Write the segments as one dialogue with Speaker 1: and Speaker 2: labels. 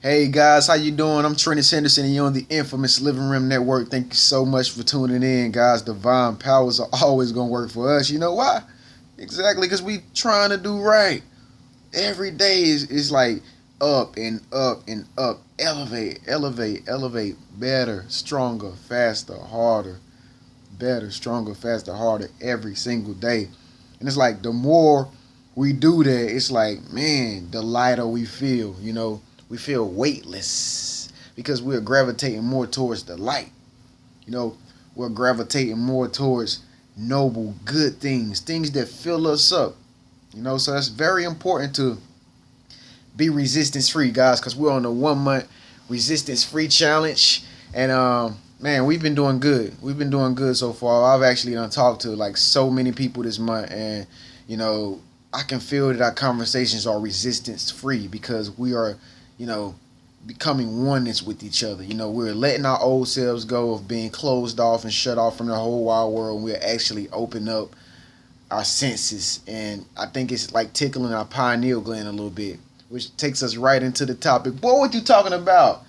Speaker 1: Hey guys, how you doing? I'm Trent Henderson and you're on the infamous Living Room Network. Thank you so much for tuning in, guys. Divine powers are always gonna work for us. You know why? Exactly, because we trying to do right. Every day is like up and up and up. Elevate, elevate, elevate. Better, stronger, faster, harder. Better, stronger, faster, harder every single day. And it's like the more we do that, it's like, man, the lighter we feel, we feel weightless because we're gravitating more towards the light. You know, we're gravitating more towards noble, good things, things that fill us up. So it's very important to be resistance free, guys, because we're on the 1 month resistance free challenge. And man, we've been doing good. We've been doing good so far. I've actually done talked to like so many people this month, and you know, I can feel that our conversations are resistance free because we are, you know, becoming oneness with each other. We're letting our old selves go of being closed off and shut off from the whole wide world. We're actually open up our senses, and I think it's like tickling our pineal gland a little bit, which takes us right into the topic. Boy, what you talking about?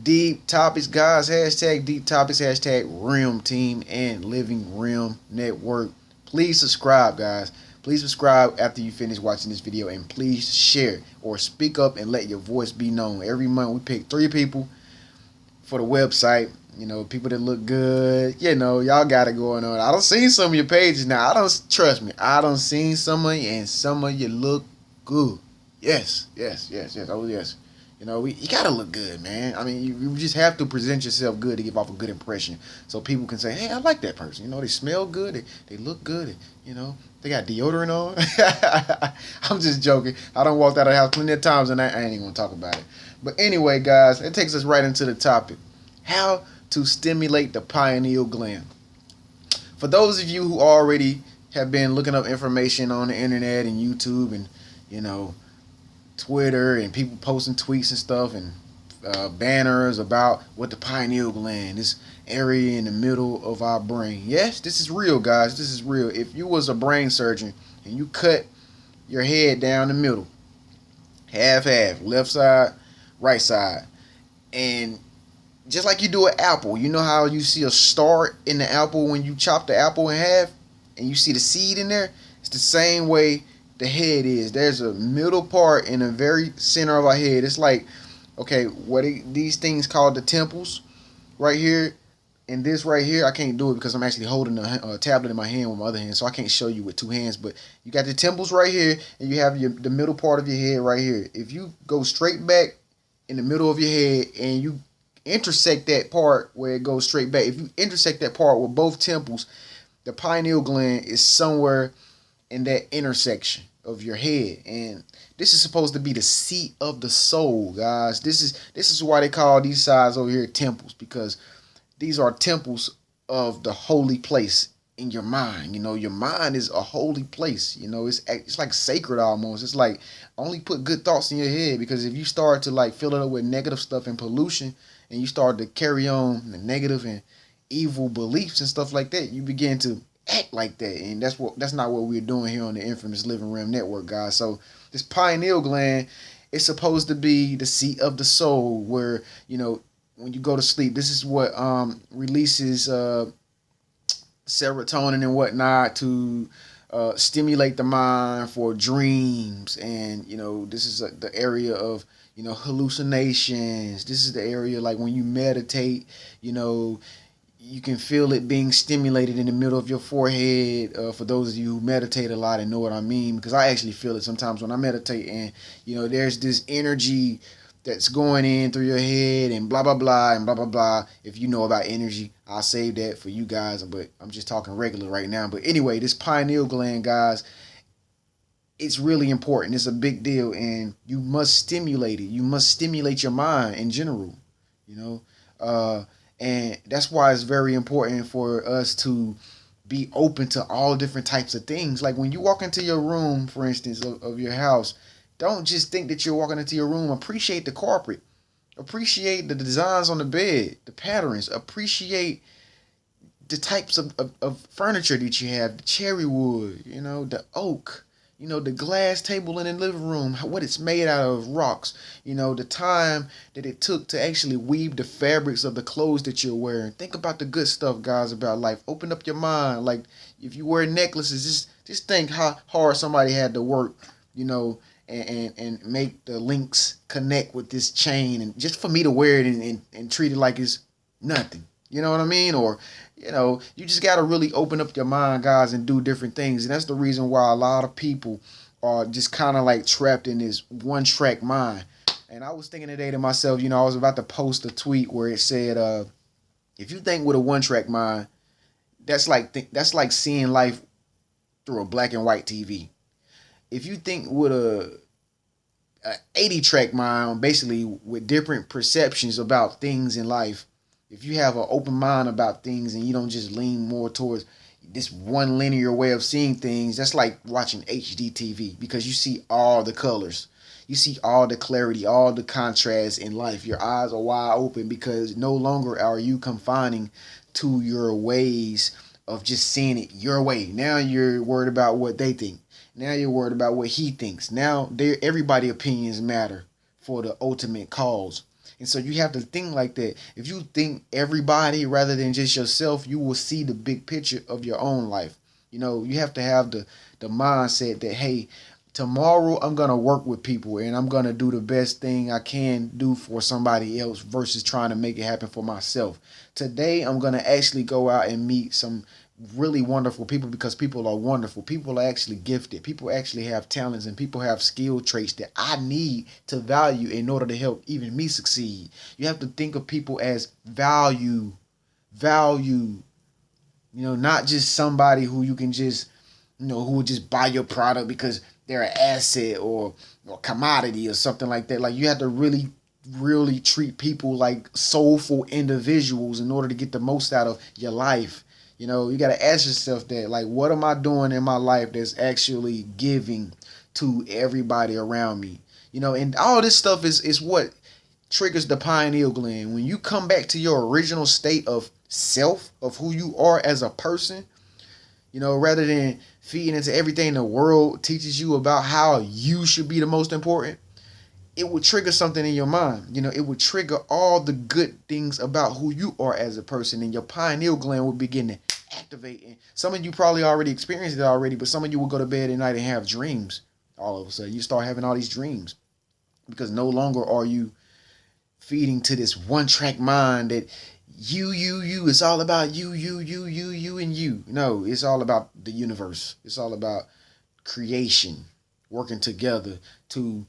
Speaker 1: Deep topics, guys. Hashtag deep topics. Hashtag Realm Team and Living Realm Network. Please subscribe, guys. Please subscribe after you finish watching this video, and please share or speak up and let your voice be known. Every month we pick 3 people for the website. People that look good. Y'all got it going on. I don't see some of your pages now. Trust me. I don't see some of you, and some of you look good. Yes. Oh yes. You gotta look good, man. I mean, you just have to present yourself good to give off a good impression, so people can say, "Hey, I like that person." They smell good, they look good, they got deodorant on. I'm just joking. I don't walk out of the house plenty of times, and I ain't even gonna talk about it. But anyway, guys, it takes us right into the topic: how to stimulate the pineal gland. For those of you who already have been looking up information on the internet and YouTube and Twitter and people posting tweets and stuff and banners about what the pineal gland, this area in the middle of our brain. Yes, this is real, guys. This is real. If you was a brain surgeon and you cut your head down the middle, half, left side, right side, and just like you do an apple, you know how you see a star in the apple when you chop the apple in half and you see the seed in there? It's the same way the head is. There's a middle part in the very center of our head. It's like, okay, these things called the temples right here, and this right here, I can't do it because I'm actually holding a tablet in my hand with my other hand, so I can't show you with 2 hands. But you got the temples right here, and you have the middle part of your head right here. If you go straight back in the middle of your head and you intersect that part where it goes straight back, if you intersect that part with both temples, the pineal gland is somewhere in that intersection of your head, and this is supposed to be the seat of the soul, guys. This is why they call these sides over here temples, because these are temples of the holy place in your mind. Your mind is a holy place. It's like sacred almost. It's like only put good thoughts in your head, because if you start to like fill it up with negative stuff and pollution, and you start to carry on the negative and evil beliefs and stuff like that, you begin to act like that, and that's not what we're doing here on the infamous Living Realm Network, guys. So this pineal gland is supposed to be the seat of the soul, where when you go to sleep, this is what releases serotonin and whatnot to stimulate the mind for dreams, and this is the area of hallucinations. This is the area like when you meditate, you can feel it being stimulated in the middle of your forehead. For those of you who meditate a lot and know what I mean, because I actually feel it sometimes when I meditate, and there's this energy that's going in through your head and blah blah blah and blah blah blah. If you know about energy, I'll save that for you guys, but I'm just talking regular right now. But anyway, this pineal gland, guys, it's really important. It's a big deal, and you must stimulate it. You must stimulate your mind in general, and that's why it's very important for us to be open to all different types of things. Like when you walk into your room, for instance, of your house, don't just think that you're walking into your room. Appreciate the carpet. Appreciate the designs on the bed, the patterns. Appreciate the types of furniture that you have, the cherry wood, the oak, The glass table in the living room, what it's made out of, rocks. The time that it took to actually weave the fabrics of the clothes that you're wearing. Think about the good stuff, guys, about life. Open up your mind. Like, if you wear necklaces, just think how hard somebody had to work, and make the links connect with this chain, and just for me to wear it and treat it like it's nothing. You know what I mean? Or, you just got to really open up your mind, guys, and do different things. And that's the reason why a lot of people are just kind of like trapped in this one track mind. And I was thinking today to myself, I was about to post a tweet where it said, if you think with a one track mind, that's like seeing life through a black and white TV. If you think with a 80 track mind, basically with different perceptions about things in life, if you have an open mind about things and you don't just lean more towards this one linear way of seeing things, that's like watching HD TV, because you see all the colors. You see all the clarity, all the contrast in life. Your eyes are wide open because no longer are you confining to your ways of just seeing it your way. Now you're worried about what they think. Now you're worried about what he thinks. Now everybody's opinions matter for the ultimate cause. And so you have to think like that. If you think everybody rather than just yourself, you will see the big picture of your own life. You have to have the mindset that, hey, tomorrow I'm going to work with people and I'm going to do the best thing I can do for somebody else versus trying to make it happen for myself. Today I'm going to actually go out and meet some really wonderful people, because people are wonderful. People are actually gifted. People actually have talents, and people have skill traits that I need to value in order to help even me succeed. You have to think of people as value, not just somebody who you can just, who will just buy your product because they're an asset or commodity or something like that. Like, you have to really treat people like soulful individuals in order to get the most out of your life. You got to ask yourself that, like, what am I doing in my life that's actually giving to everybody around me? And all this stuff is what triggers the pineal gland. When you come back to your original state of self, of who you are as a person, rather than feeding into everything the world teaches you about how you should be the most important, it would trigger something in your mind. It would trigger all the good things about who you are as a person, and your pineal gland will begin to activate. And some of you probably already experienced it already, but some of you will go to bed at night and have dreams. All of a sudden, you start having all these dreams because no longer are you feeding to this one track mind that you. It's all about you, and you. No, it's all about the universe. It's all about creation, working together to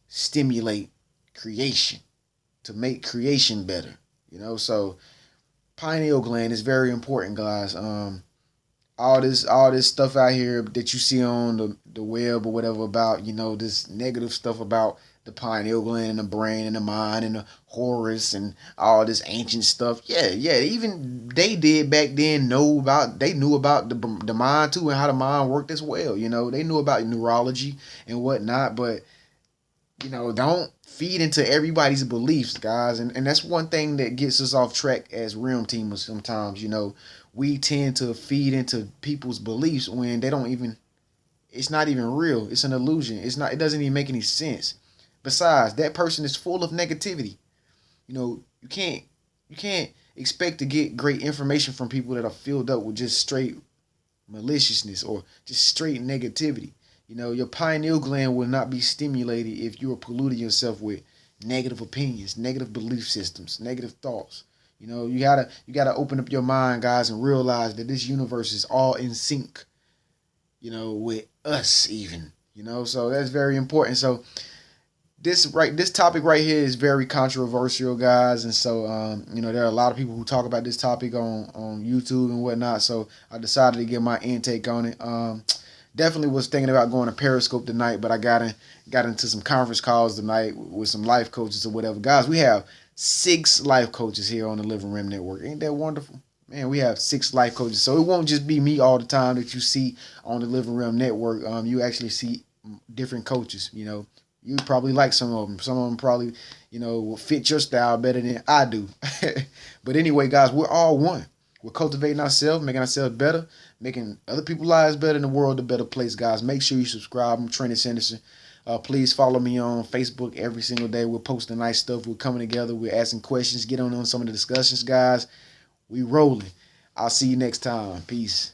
Speaker 1: stimulate creation, to make creation better. So pineal gland is very important, guys. All this stuff out here that you see on the web or whatever about, this negative stuff about the pineal gland and the brain and the mind and the Horus and all this ancient stuff. Yeah. Even they did back then they knew about the mind too, and how the mind worked as well. They knew about neurology and whatnot, but don't feed into everybody's beliefs, guys. And that's one thing that gets us off track as realm teamers sometimes. We tend to feed into people's beliefs when it's not even real. It's an illusion. It doesn't even make any sense. Besides, that person is full of negativity. You can't expect to get great information from people that are filled up with just straight maliciousness or just straight negativity. Your pineal gland will not be stimulated if you are polluting yourself with negative opinions, negative belief systems, negative thoughts. You gotta open up your mind, guys, and realize that this universe is all in sync, with us even. So that's very important. So this topic right here is very controversial, guys, and so there are a lot of people who talk about this topic on YouTube and whatnot. So I decided to get my intake on it. Definitely was thinking about going to Periscope tonight, but I got into some conference calls tonight with some life coaches or whatever. Guys, we have 6 life coaches here on the Living Rim Network. Ain't that wonderful? Man, we have 6 life coaches. So it won't just be me all the time that you see on the Living Rim Network. You actually see different coaches. You probably like some of them. Some of them probably, will fit your style better than I do. But anyway, guys, we're all one. We're cultivating ourselves, making ourselves better, making other people's lives better and the world a better place, guys. Make sure you subscribe. I'm Trent Sanderson. Please follow me on Facebook every single day. We're posting nice stuff. We're coming together. We're asking questions. Get on some of the discussions, guys. We rolling. I'll see you next time. Peace.